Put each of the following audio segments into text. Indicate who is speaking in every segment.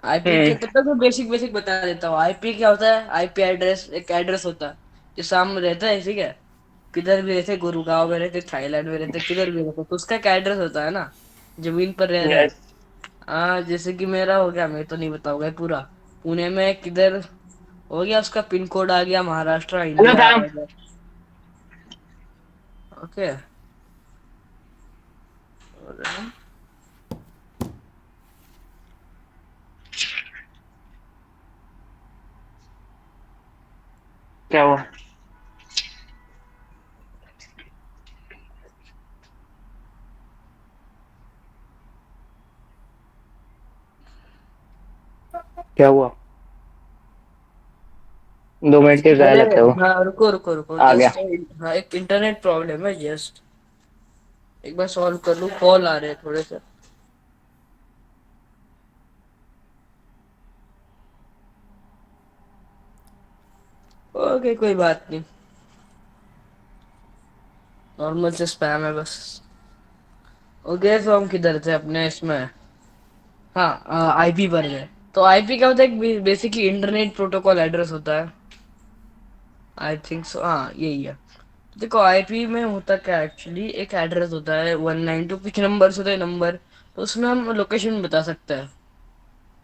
Speaker 1: IP के
Speaker 2: हम्म।
Speaker 1: तब तक मैं बेसिक बेसिक बता देता हूँ। आईपी क्या होता है? आईपी एड्रेस एक एड्रेस होता है जो सामने रहता है, ठीक है। किधर भी रहते, गुरुगांव में रहते, थाईलैंड में रहते, किधर भी रहते, तो उसका एक एड्रेस होता है ना, जमीन पर रह रहा है।
Speaker 2: यस।
Speaker 1: हाँ, जैसे कि मेरा हो गया, मैं तो नहीं बताऊंगा पूरा। पुणे में किधर हो गया, उसका पिन कोड आ गया Maharashtra
Speaker 2: hello
Speaker 1: India.
Speaker 2: Sam.
Speaker 1: Okay.
Speaker 2: क्या हुआ? क्या हुआ? 2 मिनट के जाया
Speaker 1: अरे
Speaker 2: लगता है वो।
Speaker 1: हाँ, रुको रुको रुको,
Speaker 2: आ गया।
Speaker 1: जस्ट। हाँ, एक इंटरनेट प्रॉब्लम है, जस्ट एक बार सॉल्व कर लूँ, कॉल आ रहे हैं थोड़े से। ओके, कोई बात नहीं, नॉर्मल से स्पैम है बस। ओके, तो हम किधर थे अपने इसमें? हाँ, आईपी पर गए। तो आईपी क्या होता है? बेसिकली इंटरनेट प्रोटोकॉल एड्रेस होता है। आई थिंक सो, हाँ यही है। तो देखो, आईपी में होता क्या, एक्चुअली एक एड्रेस होता है 192, कुछ नंबर होते हैं नंबर। तो उसमें हम लोकेशन बता सकते हैं,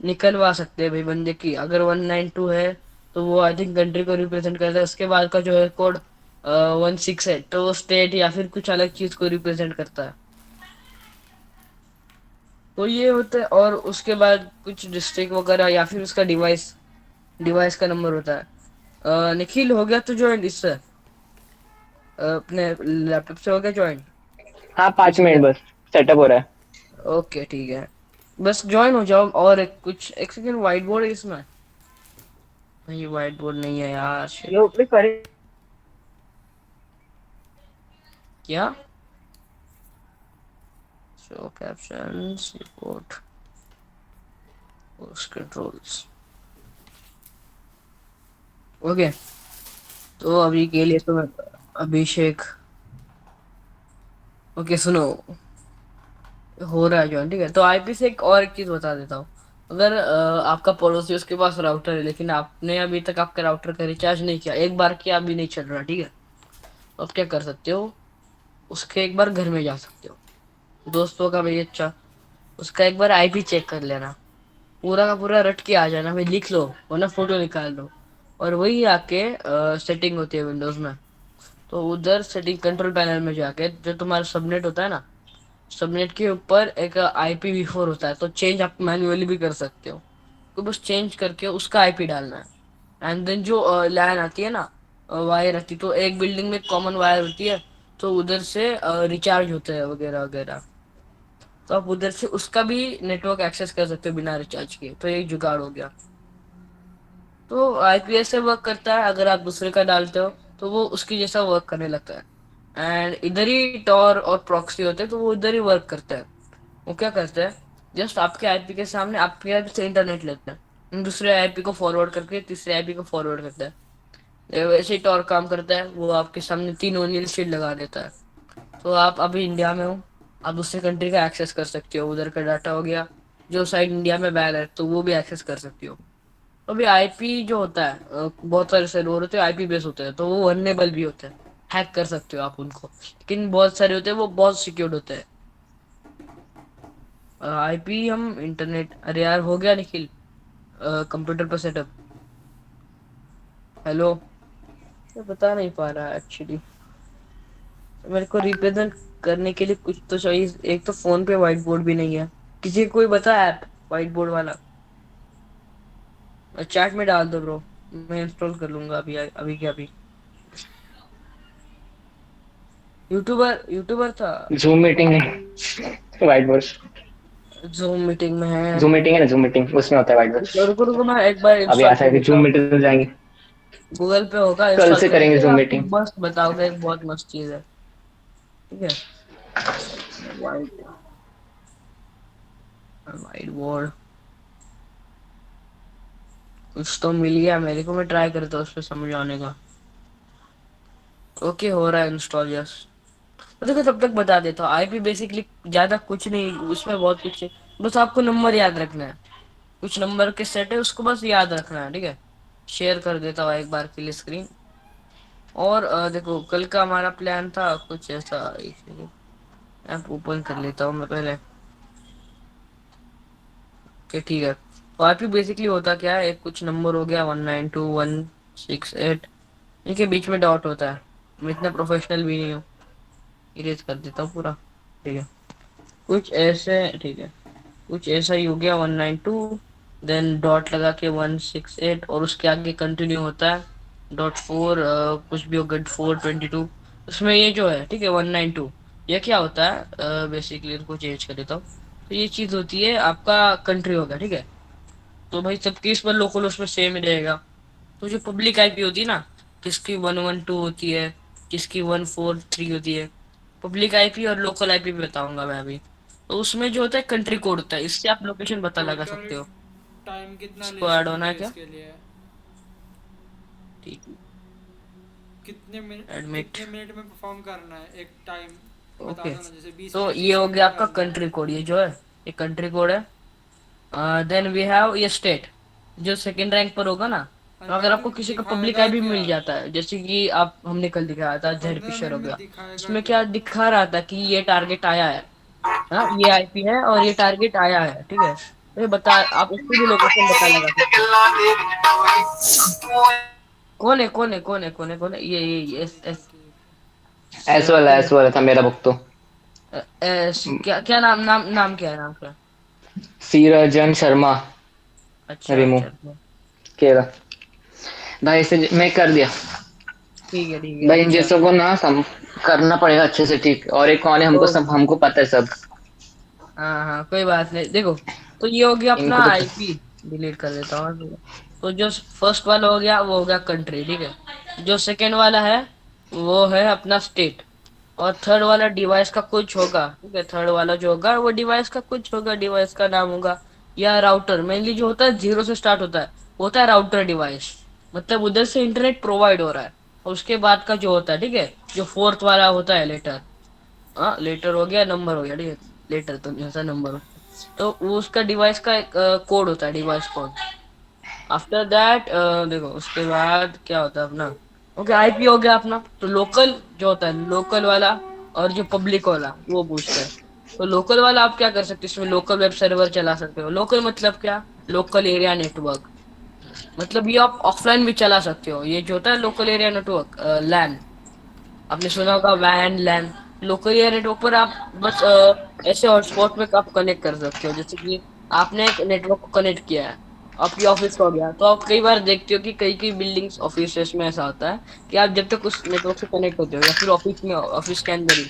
Speaker 1: निकलवा सकते हैं भाई बंदे की। अगर 192 है तो वो आई थिंक कंट्री को रिप्रेजेंट करता है। उसके बाद का जो है कोड 16 है, तो वो स्टेट या फिर कुछ अलग चीज को रिप्रेजेंट करता है। तो ये होता है, और उसके बाद कुछ डिस्ट्रिक्ट वगैरह या फिर उसका डिवाइस, डिवाइस का नंबर होता है। निखिल, हो गया तो ज्वाइन इससे, अपने लैपटॉप से हो गया ज्वाइन?
Speaker 2: हाँ, 5 मिनट बस। सेटअप हो रहा है।
Speaker 1: ओके ठीक है, बस ज्वाइन हो जाओ। और कुछ एक सेकंड, व्हाइट बोर्ड है इसमें? नहीं, व्हाइट बोर्ड नहीं है यार,
Speaker 2: यो
Speaker 1: शिट।
Speaker 2: क्लिक करे।
Speaker 1: क्या? Show captions, report, post controls. Okay, तो अभी के लिए तो मैं, अभिषेक, ओके सुनो, हो रहा है ज्वाइन, ठीक है। तो आईपी से एक चीज बता देता हूँ। अगर आपका पड़ोसी, उसके पास राउटर है, लेकिन आपने अभी तक आपके राउटर का रिचार्ज नहीं किया, एक बार किया, अभी नहीं चल रहा, ठीक है। तो आप क्या कर सकते हो, उसके एक बार घर में जा सकते हो, दोस्तों का भाई, अच्छा, उसका एक बार आईपी चेक कर लेना, पूरा का पूरा रट के आ जाना भाई, लिख लो वरना फोटो निकाल लो। और वही आके सेटिंग होती है विंडोज में, तो उधर सेटिंग कंट्रोल पैनल में जाके जो तुम्हारा सबनेट होता है ना, सबनेट के ऊपर एक IPv4 होता है, तो चेंज आप मैन्युअली भी कर सकते हो। तो बस चेंज करके उसका आईपी डालना है। एंड देन जो लैन आती है ना, वायर आती है, तो एक बिल्डिंग में कॉमन वायर होती है, तो उधर से रिचार्ज होते हैं वगैरह वगैरह। तो आप उधर से उसका भी नेटवर्क एक्सेस कर सकते हो बिना रिचार्ज किए, तो एक जुगाड़ हो गया। तो आईपीएस से वर्क करता है, अगर आप दूसरे का डालते हो तो वो उसकी जैसा वर्क करने लगता है। एंड इधर ही टॉर और प्रॉक्सी होते हैं, तो वो इधर ही वर्क करते हैं। वो क्या करते हैं, जस्ट आपके आईपी के सामने आपके आईपी से इंटरनेट लेते हैं, दूसरे आईपी को फॉरवर्ड करके तीसरे आईपी को फॉरवर्ड करते हैं। ये वैसे ही टॉर काम करता है, वो आपके सामने 3 ओनियन शीट लगा देता है। तो आप अभी इंडिया में हो, आप दूसरे कंट्री का एक्सेस कर सकते हो, उधर का डाटा हो गया, जो साइड इंडिया में बैन है तो वो भी एक्सेस कर सकते हो। तो अभी आईपी जो होता है, बहुत सारे सर्वर होते हैं आईपी बेस होते हैं, तो वो वनरेबल भी होते हैं, हैक कर सकते हो आप उनको। लेकिन बहुत सारे होते हैं वो बहुत सिक्योर्ड होते हैं। आईपी हम इंटरनेट, अरे यार हो गया निखिल, कंप्यूटर पर सेटअप। हेलो, ये बता नहीं पा रहा एक्चुअली, मेरे को रिप्रेजेंट करने के लिए कुछ तो चाहिए। एक तो फोन पे व्हाइट बोर्ड भी नहीं है, किसी को कोई बता ऐप व्हाइट बोर्ड वाला? चैट में डाल दो ब्रो, मैं इंस्टॉल कर लूंगा अभी अभी के अभी। यूट्यूबर, यूट्यूबर था?
Speaker 2: जूम मीटिंग है, वाइट बोर्ड।
Speaker 1: जूम मीटिंग में है?
Speaker 2: जूम मीटिंग है ना, जूम मीटिंग उसमें होता है वाइट
Speaker 1: रुको रुको
Speaker 2: बोर्ड।
Speaker 1: रुको, मैं एक बार
Speaker 2: अभी
Speaker 1: इंस्टॉल
Speaker 2: ऐसा है
Speaker 1: कर
Speaker 2: कि
Speaker 1: लेता
Speaker 2: जूम
Speaker 1: हूँ।
Speaker 2: मीटिंग में जाएंगे।
Speaker 1: गूगल पे होगा,
Speaker 2: कल
Speaker 1: इंस्टॉल
Speaker 2: से
Speaker 1: कर
Speaker 2: करेंगे
Speaker 1: लेते हैं,
Speaker 2: जूम
Speaker 1: आपको
Speaker 2: मीटिंग।
Speaker 1: मस्त बताओगे, एक बहुत मस्त चीज है, ठीक है। वाइट, वाइट बोर्ड, कुछ तो मिल गया मेरे को, मैं ट्राई करता हूँ उस पर समझ आने का। ओके, हो रहा है इंस्टॉल, यस। तो देखो, तब तक बता देता हूँ, आईपी बेसिकली ज्यादा कुछ नहीं, उसमें बहुत कुछ है, बस आपको नंबर याद रखना है। कुछ नंबर के सेट है, उसको बस याद रखना है, ठीक है। शेयर कर देता हूँ एक बार के लिए स्क्रीन। और देखो कल का हमारा प्लान था कुछ ऐसा, एक सेकंड, ऐप ओपन कर लेता हूँ मैं पहले। ओके ठीक है, तो आईपी बेसिकली होता क्या है, एक कुछ नंबर हो गया 192.168, इनके बीच में डॉट होता है। मैं इतना प्रोफेशनल भी नहीं हूँ, इरेज कर देता हूँ पूरा, ठीक है। कुछ ऐसे, ठीक है, कुछ ऐसा ही हो गया 192, देन डॉट लगा के 168, और उसके आगे कंटिन्यू होता है .4, कुछ भी होगा 422। उसमें ये जो है, ठीक है, 192, ये क्या होता है बेसिकली, इनको चेंज कर देता हूँ। तो ये चीज होती है आपका कंट्री होगा, ठीक है। तो भाई सबकी इस पर लोकल उसमें सेम ही रहेगा। तो जो पब्लिक आईपी होती है ना, किसकी 112 होती है, किसकी 143 होती है, पब्लिक आईपी और लोकल आईपी भी बताऊंगा मैं अभी। तो उसमें जो होता है कंट्री कोड होता है, इससे आप लोकेशन पता लगा
Speaker 3: टोटल
Speaker 1: सकते हो।
Speaker 3: टाइम कितना ले
Speaker 1: इसको ऐड होना है
Speaker 3: सकते हैं
Speaker 1: क्या,
Speaker 3: इसके लिए?
Speaker 1: ठीक है,
Speaker 3: कितने मिनट,
Speaker 1: एडमिट,
Speaker 3: कितने मिनट में परफॉर्म करना है एक टाइम? बता
Speaker 1: ओके।
Speaker 3: दो ना, जैसे 20
Speaker 1: तो
Speaker 3: मिनट
Speaker 1: ये
Speaker 3: 30
Speaker 1: हो
Speaker 3: मिनट
Speaker 1: गया
Speaker 3: में
Speaker 1: आपका
Speaker 3: करना है।
Speaker 1: कंट्री कोड, ये जो है ये कंट्री कोड है। देन वी हैव ये स्टेट, जो सेकंड रैंक पर होगा ना। तो अगर
Speaker 3: अंदर
Speaker 1: आपको किसी का पब्लिक
Speaker 3: दिखाएगा
Speaker 1: आईपी
Speaker 3: क्या?
Speaker 1: मिल जाता है, जैसे कि आप हमने कल दिखाया था जेड
Speaker 3: 15
Speaker 1: फिशर
Speaker 3: मिनट
Speaker 1: हो
Speaker 3: में
Speaker 1: गया,
Speaker 3: दिखाएगा
Speaker 1: उसमें
Speaker 3: क्या?
Speaker 1: क्या दिखा रहा था कि ये टारगेट आया है। हाँ ये आईपी है और ये टारगेट आया है, ठीक है, तो ये बता, आप उसकी भी लोकेशन बता लगा सकते हो। कौन है कौन है कौन है कौन है कौन है, ये एस
Speaker 3: ठीक है
Speaker 1: एस,
Speaker 3: ठीक है।
Speaker 2: एस वाला था मेरा बुक तो।
Speaker 1: एस क्या क्या नाम, नाम क्या है, नाम क्या है?
Speaker 2: सीरजन शर्मा।
Speaker 1: अच्छा
Speaker 2: रिमू
Speaker 1: अच्छा,
Speaker 2: केला। भाई इसे मैं कर दिया।
Speaker 1: ठीक है
Speaker 2: भाई इन
Speaker 1: अच्छा।
Speaker 2: जैसों को ना करना पड़ेगा अच्छे से, ठीक। और एक कौन है, हमको सब,
Speaker 1: ओके,
Speaker 2: हमको पता है सब।
Speaker 1: हाँ हाँ कोई बात नहीं, देखो। तो ये हो गया अपना
Speaker 2: इनको तो
Speaker 1: आईपी, डिलीट कर देता हूँ। तो जो फर्स्ट वाला हो गया वो हो गया कंट्री, ठीक है। जो सेकंड वाला है वो है अपना स्टेट। और थर्ड वाला डिवाइस का कुछ होगा, ठीक है, थर्ड वाला जो होगा वो डिवाइस का कुछ होगा, डिवाइस का नाम होगा। या राउटर, मेनली जो होता है जीरो से स्टार्ट होता है, वो होता है राउटर डिवाइस, मतलब उधर से इंटरनेट प्रोवाइड हो रहा है। और उसके बाद का जो होता है, ठीक है, जो फोर्थ वाला होता है लेटर, हाँ लेटर हो गया, नंबर हो गया, ठीक है। लेटर तो नहीं होता, नंबर होता है। तो वो उसका डिवाइस का एक कोड होता है, डिवाइस कोड। आफ्टर दैट देखो उसके बाद क्या होता है अपना, ओके आईपी हो गया अपना। तो लोकल जो होता है, लोकल वाला और जो पब्लिक वाला वो पूछता है। तो लोकल वाला आप क्या कर सकते हो, इसमें लोकल वेब सर्वर चला सकते हो। लोकल मतलब क्या, लोकल एरिया नेटवर्क, मतलब ये आप ऑफलाइन भी चला सकते हो। ये जो होता है लोकल एरिया नेटवर्क, लैन, आपने सुना होगा वैन लैन। लोकल एरिया नेटवर्क पर आप बस ऐसे हॉटस्पॉट में आप कनेक्ट कर सकते हो, जैसे कि आपने एक नेटवर्क को कनेक्ट किया है, आपकी ऑफिस का हो गया, तो आप कई बार देखते हो कि कई कई बिल्डिंग्स ऑफिस में ऐसा होता है कि आप जब तक उस नेटवर्क से कनेक्ट होते हो या फिर ऑफिस में, ऑफिस के अंदर ही,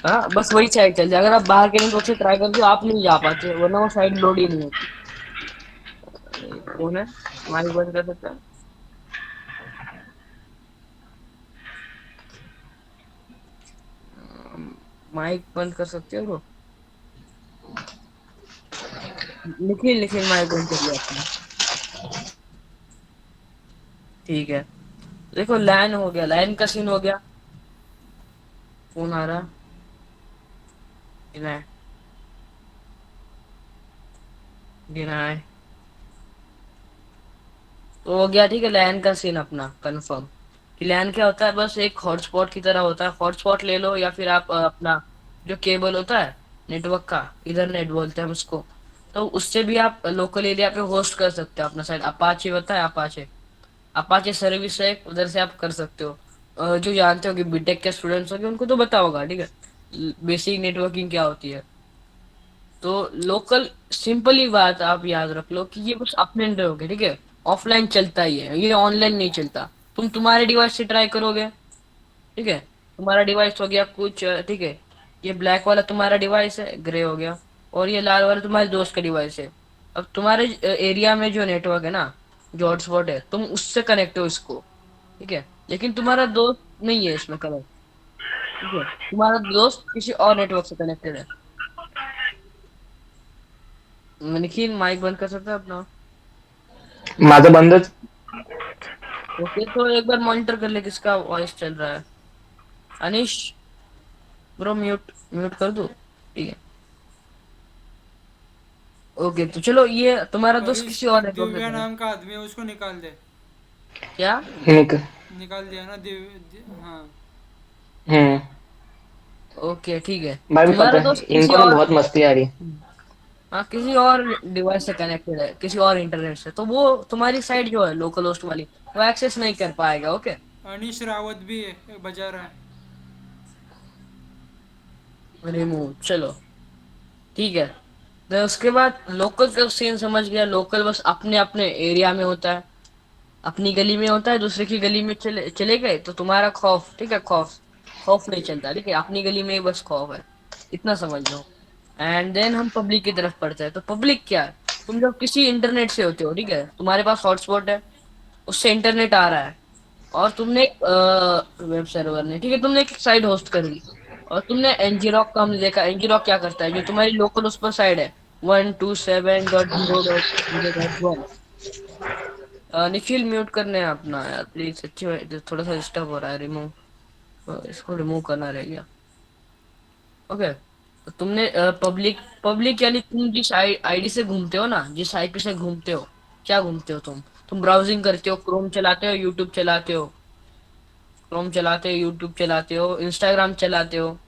Speaker 1: हाँ बस वही साइड चल जाए। अगर आप बाहर के नेटवर्क से ट्राई करते हो आप नहीं जा पाते, वरना वो साइड लोड ही नहीं होती। कौन है, माइक बंद कर सकता है, माइक बंद कर सकते हो। निखिल निखिल माइक बंद कर लिया आपने, ठीक है। देखो लैन हो गया, लैन का सीन हो गया। फोन आ रहा है, डिनाई, तो हो गया, ठीक है। लैन का सीन अपना कंफर्म, कि लैन क्या होता है, बस एक हॉटस्पॉट की तरह होता है। हॉटस्पॉट ले लो या फिर आप अपना जो केबल होता है नेटवर्क का, इधर नेट बोलते हैं हम उसको, तो उससे भी आप लोकल एरिया पे होस्ट कर सकते हो अपना साइट। अपाचे होता है, अपाचे, अपाचे सर्विस है, उधर से आप कर सकते हो। जो जानते हो कि बीटेक के स्टूडेंट्स होंगे उनको तो पता होगा, ठीक है, बेसिक नेटवर्किंग क्या होती है। तो लोकल, सिंपली बात आप याद रख लो कि ये बस अपने अंदर होगे, ठीक है। ऑफलाइन चलता ही है, ये ऑनलाइन नहीं चलता। तुम तुम्हारे डिवाइस से ट्राई करोगे, ठीक है, तुम्हारा डिवाइस हो गया कुछ, ठीक है, ये ब्लैक वाला तुम्हारा डिवाइस है, ग्रे हो गया, और ये लाल वाला तुम्हारे दोस्त का डिवाइस है। अब तुम्हारे एरिया में जो नेटवर्क है ना, जो हॉटस्पॉट है, तुम उससे कनेक्ट हो इसको, ठीक है, लेकिन तुम्हारा दोस्त नहीं है इसमें कनेक्ट, ठीक है, तुम्हारा दोस्त किसी और नेटवर्क से कनेक्टेड है। निखिल माइक बंद कर सकता है अपना।
Speaker 2: माझं बंदच।
Speaker 1: ओके, तो एक बार मॉनिटर कर ले किसका वॉइस चल रहा है। अनिश ब्रो, म्यूट म्यूट कर दो, ठीक है। ओके, तो चलो ये तुम्हारा दोस्त
Speaker 3: करिश,
Speaker 1: किसी और
Speaker 3: एक
Speaker 1: नेटवर्क में
Speaker 3: दिव्या
Speaker 1: करा है।
Speaker 3: नाम का आदमी है, उसको निकाल दे।
Speaker 1: क्या?
Speaker 2: निक
Speaker 3: निकाल दिया ना हाँ।
Speaker 2: हम्म।
Speaker 1: ओके ठीक है।
Speaker 2: भाई पता
Speaker 1: तुम्हारा
Speaker 2: है
Speaker 1: दोस्त किसी
Speaker 2: इनको ना
Speaker 1: और,
Speaker 2: बहुत मस्ती आ रही है।
Speaker 1: हाँ किसी और डिवाइस से कनेक्टेड है, किसी और इंटरनेट से, तो वो तुम्हारी साइट जो है लोकल होस्ट वाली, वो एक्सेस नहीं कर पाएगा। ओके।
Speaker 3: अनीश रावत भी है, बजा रहा है।
Speaker 1: रिमूव, चलो ठीक है। तो उसके बाद लोकल का सीन समझ गया। लोकल बस अपने अपने एरिया में होता है, अपनी गली में होता है। दूसरे की गली में चले चले गए तो तुम्हारा खौफ, ठीक है, खौफ खौफ नहीं चलता, ठीक है, अपनी गली में ही बस खौफ है, इतना समझ लो। एंड देन हम पब्लिक की तरफ पढ़ते हैं। तो पब्लिक क्या है? तुम जब किसी इंटरनेट से होते हो, ठीक है, तुम्हारे पास हॉटस्पॉट है, उससे इंटरनेट आ रहा है, और तुमने एक वेब सर्वर ने, ठीक है, तुमने एक साइट होस्ट कर ली, और तुमने एनजीरॉक का, हमने देखा एनजीरॉक क्या करता है, जो तुम्हारी लोकल उस पर साइड है 127.0.0.1। निखिल म्यूट करने हैं अपना यार प्लीज, सच्ची में थोड़ा सा डिस्टर्ब हो रहा है, रिमूव, इसको रिमूव करना रह गया। ओके। तो तुमने पब्लिक, पब्लिक यानी तुम जिस आईडी से घूमते हो ना, जिस आईपी से घूमते हो, क्या घूमते हो तुम ब्राउजिंग करते हो, क्रोम चलाते हो, यूट्यूब चलाते हो, क्रोम चलाते हो, यूट्यूब चलाते हो, इंस्टाग्राम चलाते हो,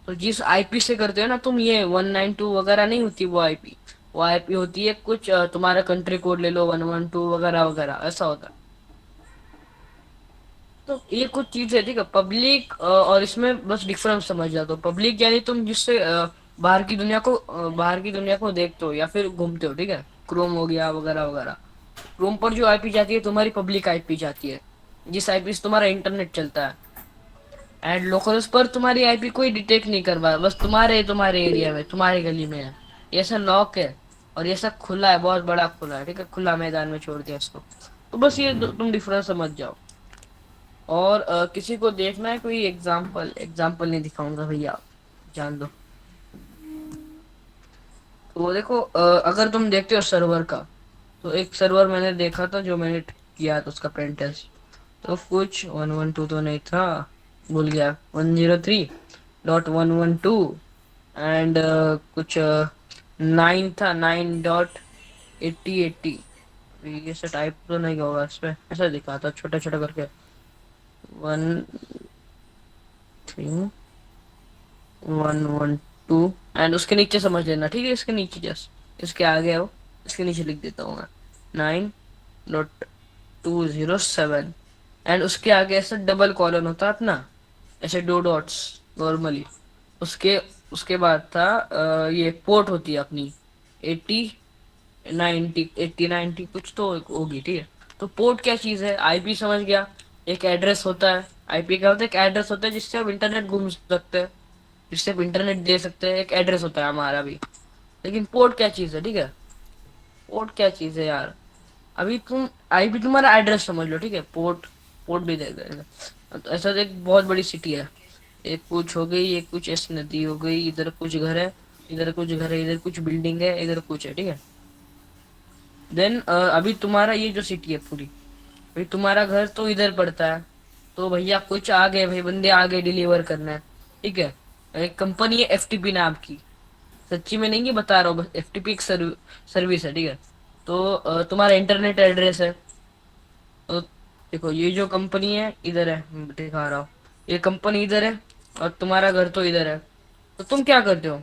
Speaker 1: तो जिस आईपी से करते हो ना तुम, ये 192 वगैरह नहीं होती वो आईपी, वो आईपी होती है कुछ, तुम्हारा कंट्री कोड ले लो 112 वगैरह वगैरह, ऐसा होता है। तो ये कुछ चीज है, ठीक है, पब्लिक और इसमें बस डिफरेंस समझ जाते हो। पब्लिक यानी तुम जिससे बाहर की दुनिया को देखते हो या फिर घूमते हो, ठीक है, क्रोम हो गया वगैरह वगैरह। क्रोम पर जो आईपी जाती है तुम्हारी पब्लिक आईपी जाती है, जिस आईपी से तुम्हारा इंटरनेट चलता है। एंड लोकल्स पर तुम्हारी आईपी कोई डिटेक्ट नहीं कर पाया, बस तुम्हारे एरिया में, तुम्हारी गली में है। ये ऐसा लॉक है, और ये सब खुला है, बहुत बड़ा खुला है, ठीक है, खुला मैदान में छोड़ दिया इसको। तो बस ये तुम डिफरेंस समझ जाओ। और किसी को देखना है कोई एग्जाम्पल? एग्जाम्पल नहीं दिखाऊंगा भैया, जान दो। तो वो देखो, अगर तुम देखते हो सर्वर का, तो एक सर्वर मैंने देखा था जो मैंने किया था उसका पेन टेस्ट। तो कुछ 112 तो नहीं था, भूल गया, 103.112, एंड कुछ 9 था, 9.8080। ये से टाइप तो नहीं होगा इस पे, ऐसा दिखा था छोटा छोटा करके, 13112। एंड उसके नीचे समझ लेना, ठीक है, इसके नीचे जस्ट इसके आगे हो, इसके नीचे लिख देता हूँ मैं, 9.207। एंड उसके आगे ऐसा डबल कॉलन होता है अपना, ऐसे दो डॉट्स नॉर्मली। उसके उसके बाद था ये पोर्ट होती है अपनी, 80 90 80 90 कुछ तो होगी, ठीक है। तो पोर्ट क्या चीज है? आईपी समझ गया, एक एड्रेस होता है। आईपी क्या होता है? एक एड्रेस होता है जिससे हम इंटरनेट घूम सकते हैं, जिससे हम इंटरनेट दे सकते हैं, एक एड्रेस होता है हमारा भी। लेकिन पोर्ट क्या चीज है, ठीक है, पोर्ट क्या चीज है यार? अभी तुम आईपी तुम्हारा एड्रेस समझ लो, ठीक है, पोर्ट, पोर्ट भी दे देगा। तो ऐसा तो एक बहुत बड़ी सिटी है, एक कुछ हो गई, एक कुछ ऐसी नदी हो गई, इधर कुछ घर है, इधर कुछ घर है, इधर कुछ बिल्डिंग है, इधर कुछ है, ठीक है। देन अभी तुम्हारा ये जो सिटी है पूरी, भाई तुम्हारा घर तो इधर पड़ता है, तो भैया कुछ आ गए, भाई बंदे आ गए डिलीवर करना है, ठीक है। एक कंपनी है एफटीपी नाम की, सच्ची में नहीं ये बता रहा हूँ, बस एफटीपी एक सर्विस है, ठीक है। तो तुम्हारा इंटरनेट एड्रेस है, तो देखो ये जो कंपनी है इधर है, मैं दिखा रहा हूँ, ये कंपनी इधर है, और तुम्हारा घर तो इधर है। तो तुम क्या करते हो?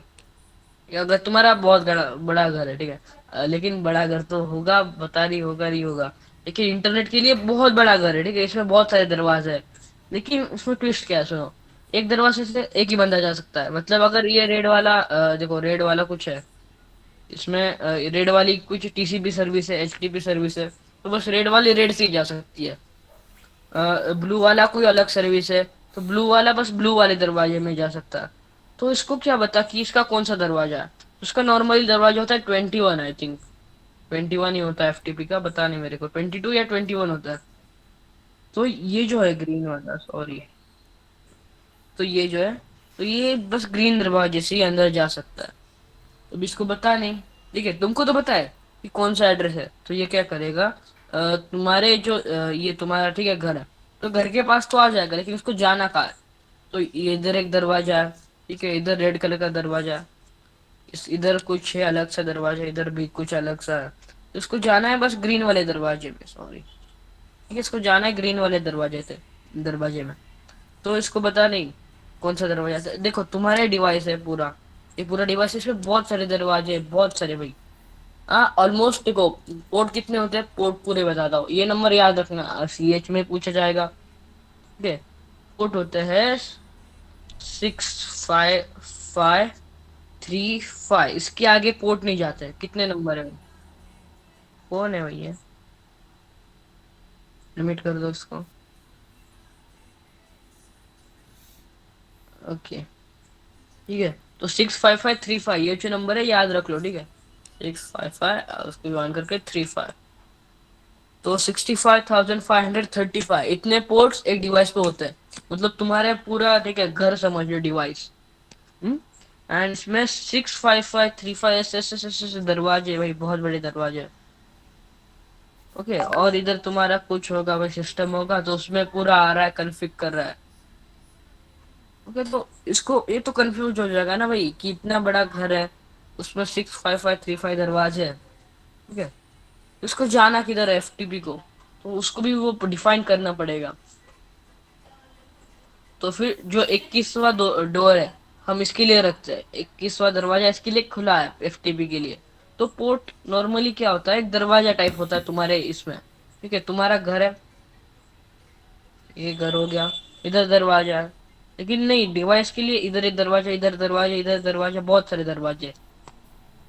Speaker 1: या अगर तुम्हारा बहुत बड़ा बड़ा घर है, ठीक है, लेकिन बड़ा घर तो होगा, बता नहीं होगा, नहीं होगा, लेकिन इंटरनेट के लिए बहुत बड़ा घर है, ठीक है, इसमें बहुत सारे दरवाजे हैं। लेकिन उसमें ट्विस्ट क्या है, सुनो, एक दरवाजे से एक ही बंदा जा सकता है। मतलब अगर ये रेड वाला, देखो रेड वाला कुछ है इसमें, रेड वाली कुछ टीसीपी सर्विस है, एचटीपी सर्विस है, तो बस रेड वाली रेड से ही जा सकती है। ब्लू वाला कोई अलग सर्विस है, तो ब्लू वाला बस ब्लू वाले दरवाजे में जा सकता है। तो इसको क्या बता कि इसका कौन सा दरवाजा है? उसका नॉर्मली दरवाजा होता है 21, आई थिंक 21 ही होता है एफटीपी का, बता नहीं मेरे को, 22 या 21 होता है। तो ये जो है ग्रीन वाला, सॉरी, तो ये जो है, तो ये बस ग्रीन दरवाजे से ही अंदर जा सकता है। अब इसको बता नहीं, ठीक है, तुमको तो पता है कि कौन सा एड्रेस है, तो ये क्या करेगा, तुम्हारे जो ये तुम्हारा, ठीक है, घर है, तो घर के पास तो आ जाएगा, लेकिन उसको जाना कहाँ है? तो ये इधर एक दरवाजा है, ठीक है, इधर रेड कलर का दरवाजा है, इस इधर कुछ है अलग सा दरवाजा, इधर भी कुछ अलग सा है। तो इसको जाना है बस ग्रीन वाले दरवाजे में, सॉरी। ठीक है, इसको जाना है ग्रीन वाले दरवाजे में। तो इसको बता नहीं कौन सा दरवाजा है। देखो तुम्हारे डिवाइस है पूरा, ये पूरा डिवाइस, इसमें बहुत सारे दरवाजे हैं, बहुत सारे भाई। हाँ ऑलमोस्ट। देखो पोर्ट कितने होते हैं, पोर्ट पूरे बताता हूँ, ये नंबर याद रखना, CH में पूछा जाएगा। ठीक है, पोर्ट होते हैं 65535। इसके आगे पोर्ट नहीं जाते। कितने नंबर है? कौन है भैया? लिमिट कर दो इसको। ओके ठीक है, तो 65535 ये जो नंबर है याद रख लो। ठीक है, 655 उसको ज्वाइन करके 35। तो 65,535 इतने पोर्ट्स एक डिवाइस पे होते हैं। मतलब तुम्हारे पूरा, ठीक है, घर समझ लो डिवाइस। एंड इसमें 65535 ऐसे दरवाजे भाई, बहुत बड़े दरवाजे। ओके, और इधर तुम्हारा कुछ होगा भाई, सिस्टम होगा, तो उसमें पूरा आ रहा है, कन्फिग कर रहा है। ओके, तो इसको ये तो कंफ्यूज हो जाएगा ना भाई कि इतना बड़ा घर है, उसमें 65535 दरवाजे है। ठीक है, इसको जाना किधर है FTP को, तो उसको भी वो डिफाइन करना पड़ेगा। तो फिर जो 21वां डोर है, हम इसके लिए रखते हैं, 21वां दरवाजा इसके लिए खुला है FTP के लिए। तो पोर्ट नॉर्मली क्या होता है, एक दरवाजा टाइप होता है तुम्हारे इसमें। ठीक है, तुम्हारा घर है, ये घर हो गया, इधर दरवाजा है। लेकिन नहीं, डिवाइस के लिए इधर एक दरवाजा, इधर दरवाजा, इधर दरवाजा, बहुत सारे दरवाजे।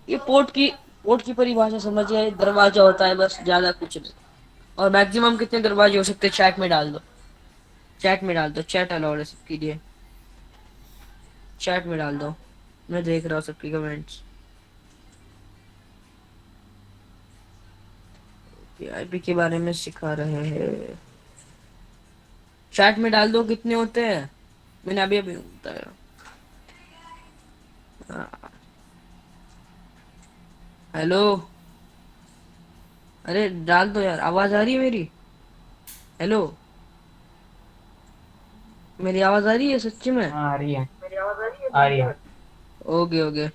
Speaker 1: ये पोर्ट की परिभाषा समझिए, दरवाजा होता है बस, ज्यादा कुछ नहीं। और मैक्सिमम कितने दरवाजे हो सकते हैं, चैट में डाल दो, चैट में डाल दो, चैट अलाउड है सबके लिए, चैट में डाल दो। मैं देख रहा हूँ सबकी कमेंट्स। IP के बारे में सिखा रहे हैं, चैट में डाल दो कितने होते हैं। मैंने अभी अभी बताया। हाँ, हेलो। अरे डाल दो यार, आवाज आ रही है मेरी? हेलो, मेरी आवाज आ रही है सच्ची में?
Speaker 2: हाँ आ रही है। आ रही है।
Speaker 1: ओके ओके,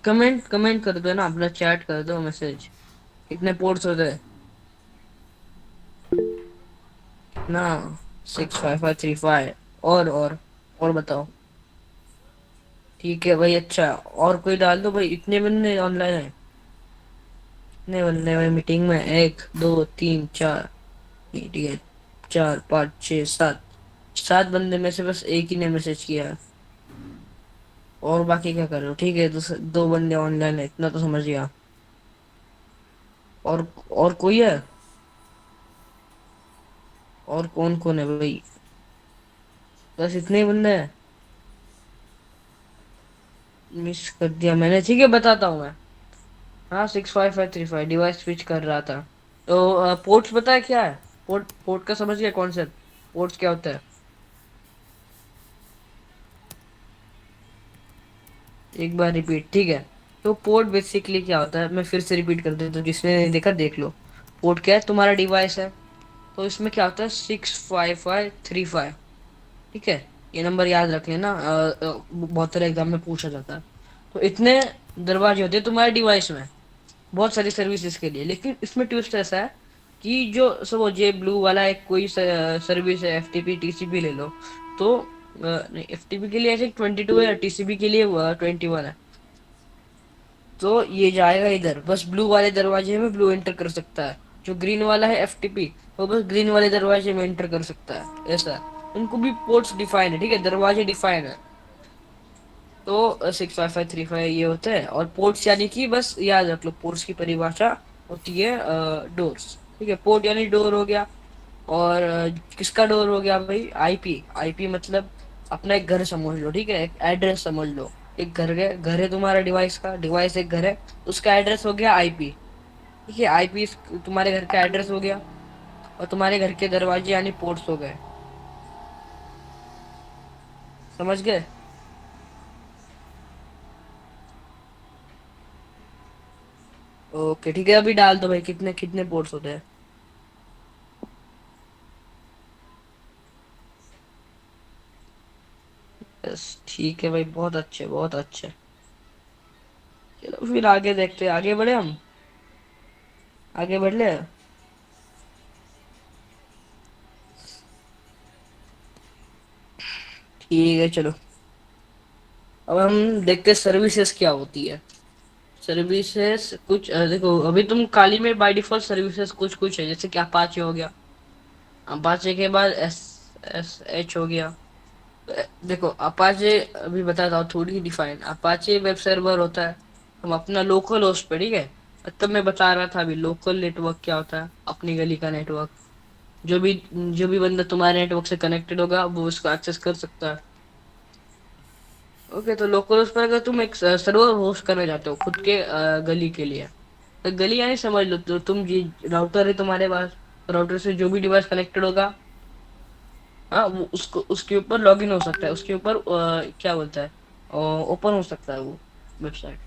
Speaker 1: कमेंट कमेंट कर दो ना, अपना चैट कर दो, मैसेज। कितने पोर्ट्स होते हैं ना? 65535। और बताओ। ठीक है भाई, अच्छा और कोई डाल दो भाई, इतने बंदे ऑनलाइन है। इतने बंदे भाई मीटिंग में, 1 2 3 4। ठीक है, 4 5 6 7। 7 बंदे में से बस एक ही ने मैसेज किया है, और बाकी क्या कर रहे हो? ठीक है, 2 बंदे ऑनलाइन है, इतना तो समझ गया। और कोई है? और कौन कौन है भाई? बस इतने ही बंदे हैं? मिस कर दिया मैंने, ठीक है बताता हूँ मैं। हाँ 65535 डिवाइस स्विच कर रहा था। तो पोर्ट्स पता है क्या है? पोर्ट का समझ गया कॉन्सेप्ट? पोर्ट्स क्या होता है? एक बार रिपीट, ठीक है। तो पोर्ट बेसिकली क्या होता है, मैं फिर से रिपीट कर देता हूँ, जिसने नहीं देखा देख लो। पोर्ट क्या है, तुम्हारा डिवाइस है, तो इसमें क्या होता है, 65535। ठीक है, ये नंबर याद रख लेना, बहुत सारे एग्जाम में पूछा जाता है। तो इतने दरवाजे होते हैं तुम्हारे डिवाइस में, बहुत सारी सर्विसेज के लिए। लेकिन इसमें ट्विस्ट ऐसा है कि जो सब ये ब्लू वाला एक कोई सर्विस है, FTP TCP ले लो, तो नहीं, FTP के लिए ऐसे 22 है, TCP के लिए 21 है। तो ये जाएगा इधर, बस ब्लू वाले दरवाजे में ब्लू एंटर कर सकता है। जो ग्रीन वाला है FTP, वो बस ग्रीन वाले दरवाजे में एंटर कर सकता है, ऐसा है। उनको भी पोर्ट्स डिफाइन है, ठीक है, दरवाजे डिफाइन है। तो 65535 ये होता है। और पोर्ट्स यानी कि बस याद रख लो, पोर्ट्स की परिभाषा होती है डोर्स। ठीक है, पोर्ट यानी डोर हो गया। और किसका डोर हो गया भाई? IP मतलब अपना एक घर समझ लो, ठीक है, एक एड्रेस समझ लो। एक घर है तुम्हारा, डिवाइस का, डिवाइस एक घर है, उसका एड्रेस हो गया IP। ठीक है, IP तुम्हारे घर का एड्रेस हो गया, और तुम्हारे घर के दरवाजे यानी पोर्ट्स हो गए। समझ गए? ओके ठीक है, अभी डाल दो भाई, कितने कितने पोर्ट्स होते हैं। बस ठीक है भाई, बहुत अच्छे बहुत अच्छे। चलो फिर आगे देखते हैं, आगे बढ़े हम, आगे बढ़ ले। ठीक है चलो, अब हम देखते हैं सर्विसेज क्या होती है। सर्विसेज कुछ देखो, अभी तुम काली में बाय डिफॉल्ट सर्विसेज कुछ कुछ है, जैसे कि अपाचे हो गया, अपाचे के बाद एस हो गया। देखो अपाचे, अभी बताता हूँ थोड़ी डिफाइन। अपाचे वेब सर्वर होता है, हम अपना लोकल होस्ट पे, ठीक है। तब मैं बता रहा था अभी लोकल नेटवर्क क्या होता है, अपनी गली का नेटवर्क। जो भी जो भी बंदा तुम्हारे नेटवर्क से कनेक्टेड होगा वो उसको एक्सेस कर सकता है। ओके, तो लोकल होस्ट पर अगर तुम एक सर्वर होस्ट करना चाहते हो खुद के गली के लिए, तो गली यानी समझ लो, तो तुम जी राउटर है तुम्हारे पास, राउटर से जो भी डिवाइस कनेक्टेड होगा, हाँ वो उसको उसके ऊपर लॉगिन हो सकता है, उसके ऊपर क्या बोलता है, ओपन हो सकता है वो वेबसाइट।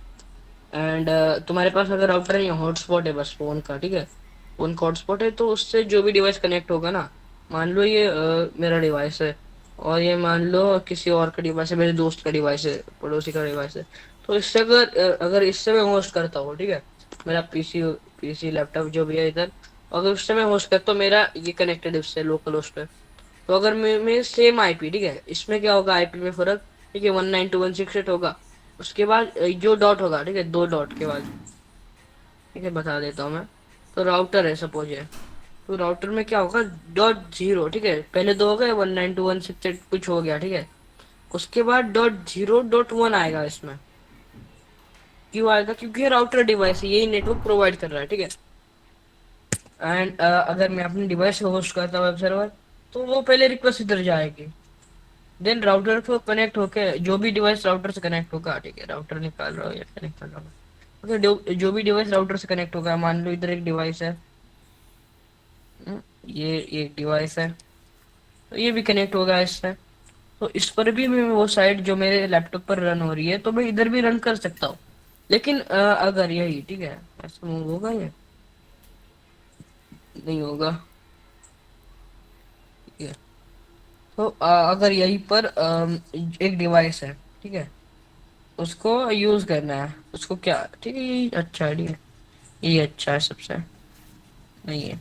Speaker 1: एंड तुम्हारे पास अगर राउटर है या हॉटस्पॉट है बस फोन का, ठीक है, फोन का हॉटस्पॉट है, तो उससे जो भी डिवाइस कनेक्ट होगा ना, मान लो ये मेरा डिवाइस है, और ये मान लो किसी और का डिवाइस है, मेरे दोस्त का डिवाइस है, पड़ोसी का डिवाइस है, तो इससे अगर इससे मैं होस्ट करता हूँ, ठीक है, मेरा पीसी लैपटॉप जो भी है इधर, अगर उससे मैं होस्ट करता हूँ, मेरा ये कनेक्टेड है उससे लोकल होस्ट पे, तो अगर मैं सेम आईपी, ठीक है, इसमें क्या होगा आईपी में फर्क, ठीक है, 192.168 होगा। उसके बाद जो डॉट होगा, ठीक है, दो डॉट के बाद, ठीक है, बता देता हूँ मैं। तो राउटर है सपोज है, तो राउटर में क्या होगा, डॉट जीरो, ठीक है, पहले दो हो गए, 192.168 कुछ हो गया, ठीक है। उसके बाद डॉट जीरो डॉट वन आएगा इसमें। क्यों आएगा, क्योंकि ये राउटर डिवाइस है, यही नेटवर्क प्रोवाइड कर रहा है, ठीक है। एंड अगर मैं अपने डिवाइस को होस्ट करता हूँ वेब सर्वर, तो वो पहले रिक्वेस्ट इधर जाएगी, देन राउटर को कनेक्ट होके जो भी डिवाइस राउटर से कनेक्ट होगा, ठीक है, राउटर निकाल रहा हूँ या कनेक्ट कर रहा हूँ, ओके, जो भी डिवाइस राउटर से कनेक्ट होगा, मान लो इधर एक डिवाइस है, ये एक डिवाइस है, तो ये भी कनेक्ट होगा इससे, तो इस पर भी मैं वो साइट जो मेरे लैपटॉप पर रन हो रही है, तो मैं इधर भी रन कर सकता हूँ। लेकिन अगर यही, ठीक है, ऐसा मूव होगा ये, नहीं होगा, ठीक है। तो अगर यहीं पर एक डिवाइस है, ठीक है, उसको यूज करना है, उसको क्या, ठीक है, ये अच्छा आइडिया, ये अच्छा है सबसे, नहीं है,